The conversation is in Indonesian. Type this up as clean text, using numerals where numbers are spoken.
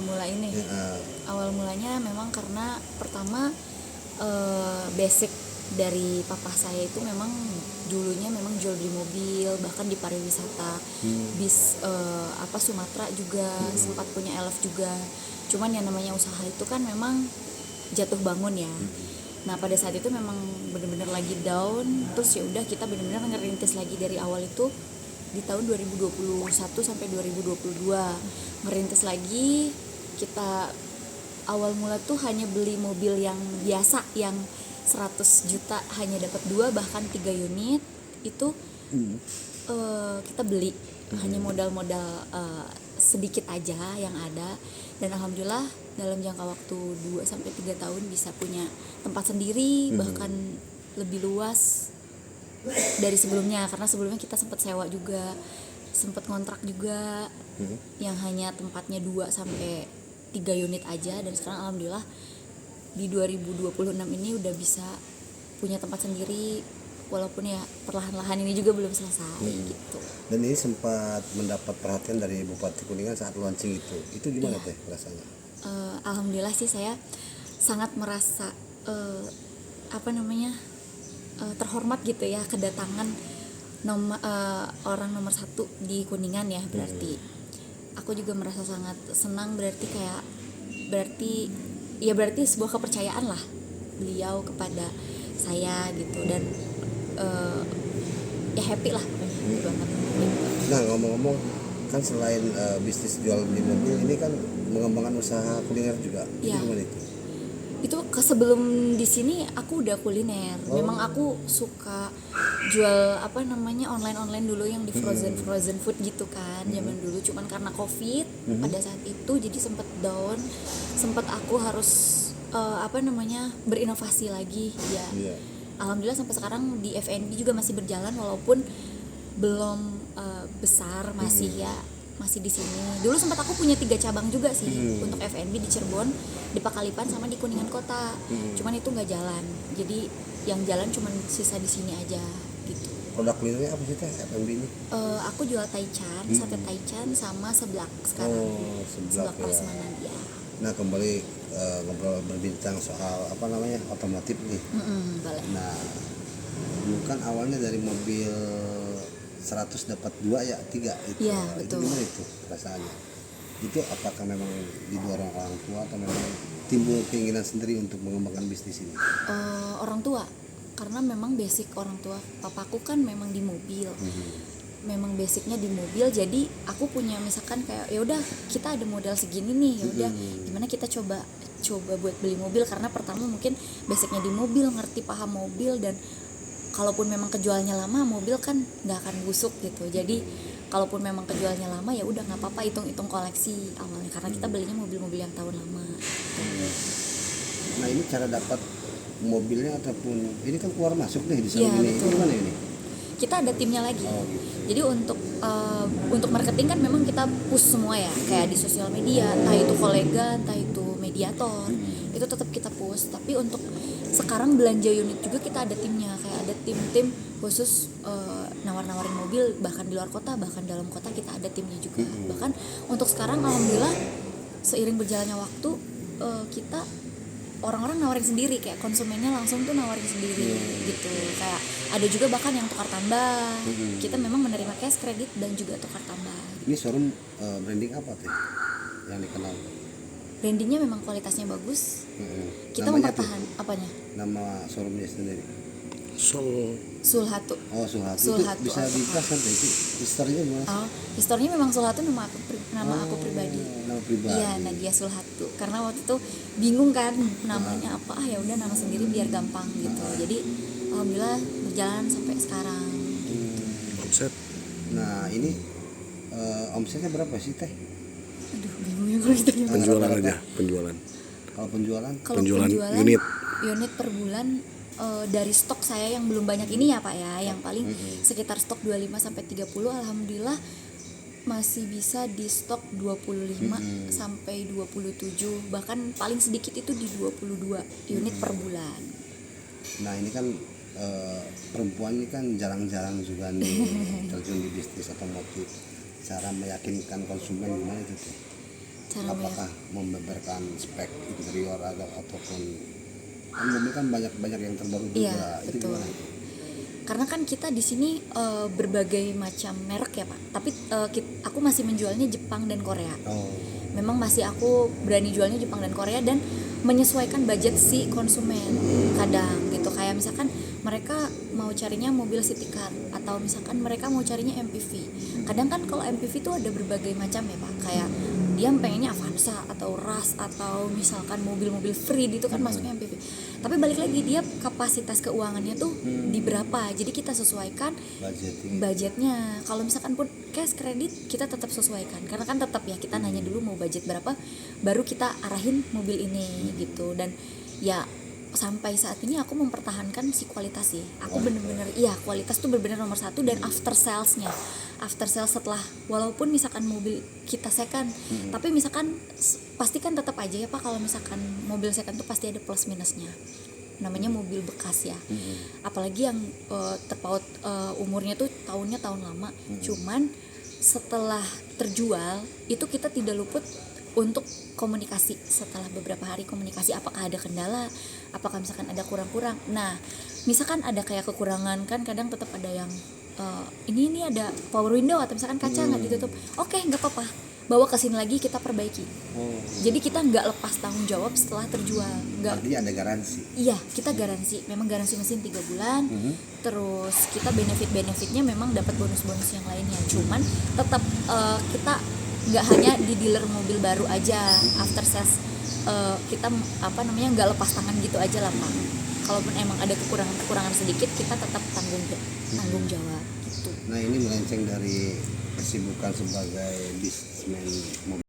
mula ini. Ya, Awal mulanya memang karena pertama basic dari papa saya itu memang dulunya memang jual beli mobil, bahkan di pariwisata. Bis Sumatera juga sempat punya elf juga. Cuman yang namanya usaha itu kan memang jatuh bangun ya. Nah pada saat itu memang benar-benar lagi down, terus ya udah kita benar-benar ngerintis lagi dari awal itu di tahun 2021 sampai 2022 ngerintis lagi. Kita awal mula tuh hanya beli mobil yang biasa yang 100 juta hanya dapat 2 bahkan 3 unit itu kita beli hanya modal-modal sedikit aja yang ada, dan alhamdulillah dalam jangka waktu 2 sampai 3 tahun bisa punya tempat sendiri bahkan lebih luas dari sebelumnya, karena sebelumnya kita sempat sewa juga, sempat kontrak juga yang hanya tempatnya 2 sampai 3 unit aja, dan sekarang alhamdulillah di 2026 ini udah bisa punya tempat sendiri walaupun ya perlahan-lahan ini juga belum selesai gitu. Dan ini sempat mendapat perhatian dari Bupati Kuningan saat launching itu gimana teh rasanya? Alhamdulillah sih saya sangat merasa terhormat gitu ya, kedatangan orang nomor 1 di Kuningan ya, berarti aku juga merasa sangat senang, berarti sebuah kepercayaan lah beliau kepada saya gitu, dan ya happy lah pokoknya, happy banget gitu. Nah ngomong-ngomong kan selain bisnis jual beli mobil, ini kan mengembangkan usaha kuliner juga. Ya. Gimana itu? Itu sebelum di sini aku udah kuliner. Memang aku suka jual online dulu yang di frozen food gitu kan zaman dulu. Cuman karena Covid pada saat itu jadi sempet down, sempet aku harus berinovasi lagi ya. Iya. Alhamdulillah sampai sekarang di F&B juga masih berjalan walaupun belum besar, masih di sini. Dulu sempat aku punya 3 cabang juga sih untuk F&B di Cirebon, di Pakalipan sama di Kuningan Kota. Cuman itu nggak jalan. Jadi yang jalan cuman sisa di sini aja gitu. Produk kulinernya apa sih teh F&B ini? Aku jual taichan, sate taichan sama seblak sekarang. Oh, seblak ya. prasmanan ya. Nah kembali ngobrol berbincang soal otomotif nih. Boleh. Nah dulu kan awalnya dari mobil 100 dapat 2 ya 3 itu. Iya, Itu betul. gimana itu perasaannya? Itu apakah memang didorong orang tua atau memang timbul keinginan sendiri untuk mengembangkan bisnis ini? Orang tua, karena memang basic orang tua papaku kan memang di mobil. Memang basicnya di mobil, jadi aku punya misalkan kayak ya udah kita ada modal segini nih, ya udah gimana kita coba buat beli mobil, karena pertama mungkin basicnya di mobil, ngerti paham mobil, dan kalaupun memang kejualnya lama mobil kan nggak akan busuk gitu. Jadi kalaupun memang kejualnya lama ya udah nggak apa-apa, hitung koleksi awalnya, karena kita belinya mobil-mobil yang tahun lama. Nah ini cara dapat mobilnya ataupun ini kan keluar masuk nih di Iya, sana ini betul. gimana ini? Kita ada timnya lagi. Oh, gitu. Jadi untuk marketing kan memang kita push semua ya, kayak di sosial media, entah itu kolega, entah itu mediator, itu tetap kita push. Tapi untuk sekarang belanja unit juga kita ada timnya, kayak ada tim khusus nawar-nawarin mobil, bahkan di luar kota, bahkan dalam kota kita ada timnya juga. Bahkan untuk sekarang alhamdulillah seiring berjalannya waktu kita orang-orang nawarin sendiri, kayak konsumennya langsung tuh nawarin sendiri gitu. Kayak ada juga bahkan yang tukar tambah. Kita memang menerima cash kredit dan juga tukar tambah. Ini showroom branding apa tuh yang dikenal? Brandingnya memang kualitasnya bagus. Kita Namanya mempertahan apanya? Nama showroomnya sendiri. Sulhatu. Oh Sulhatu. Sulhatu Itu bisa dijelaskan tuh itu historinya gimana sih? Historinya memang Sulhatu nama aku pribadi. Nama pribadi. Iya, Nadia Sulhatu. Karena waktu itu bingung kan namanya apa, ya udah nama sendiri biar gampang gitu. Jadi alhamdulillah berjalan sampai sekarang. Omset. Nah ini omsetnya berapa sih teh? Aduh, bingung ya kalau kita gimana. Penjualan aja, penjualan. Kalau penjualan? Kalau Penjualan unit per bulan dari stok saya yang belum banyak ini ya Pak ya, yang paling sekitar stok 25 sampai 30, alhamdulillah masih bisa di stok 25 sampai 27, bahkan paling sedikit itu di 22 unit per bulan. Nah ini kan perempuan ini kan jarang-jarang juga nih terjun di bisnis otomotif. Cara meyakinkan konsumen gimana itu tuh? Cara apakah membeberkan spek interior ataupun kan mobil kan banyak yang terbaru juga. Iya, Itu betul. gimana itu? Karena kan kita di sini berbagai macam merek ya Pak, tapi aku masih menjualnya Jepang dan Korea. Oh, Memang masih aku berani jualnya Jepang dan Korea dan menyesuaikan budget si konsumen kadang gitu. Kayak misalkan mereka mau carinya mobil city car atau misalkan mereka mau carinya MPV. Kadang kan kalau MPV itu ada berbagai macam ya Pak, kayak dia pengennya Avanza atau Rush atau misalkan mobil-mobil free itu kan masuknya MPV. Tapi balik lagi dia kapasitas keuangannya tuh di berapa, jadi kita sesuaikan budgetnya. Kalau misalkan pun cash kredit kita tetap sesuaikan, karena kan tetap ya kita nanya dulu mau budget berapa, baru kita arahin mobil ini gitu. Dan ya sampai saat ini aku mempertahankan si kualitas sih. Aku bener-bener iya, kualitas tuh bener-bener nomor satu. Dan after salesnya, after sales setelah walaupun misalkan mobil kita second, tapi misalkan pastikan tetap aja ya Pak, kalau misalkan mobil second tuh pasti ada plus minusnya, namanya mobil bekas ya. Apalagi yang terpaut umurnya tuh tahun lama. Cuman setelah terjual itu kita tidak luput untuk komunikasi. Setelah beberapa hari komunikasi, apakah ada kendala, apakah misalkan ada kurang-kurang. Nah misalkan ada kayak kekurangan kan, kadang tetap ada yang ini ada power window atau misalkan kaca nggak ditutup, oke nggak apa-apa, bawa ke sini lagi kita perbaiki. Jadi kita nggak lepas tanggung jawab setelah terjual. Nggak. Berarti ada garansi. Iya, kita garansi. Memang garansi mesin 3 bulan. Terus kita benefitnya memang dapat bonus-bonus yang lainnya. Cuman tetap kita nggak hanya di dealer mobil baru aja after sales, kita nggak lepas tangan gitu aja lah Pak. Kalaupun emang ada kekurangan sedikit, kita tetap tanggung jawab gitu. Nah ini melenceng dari kesibukan sebagai bisnismen mobil.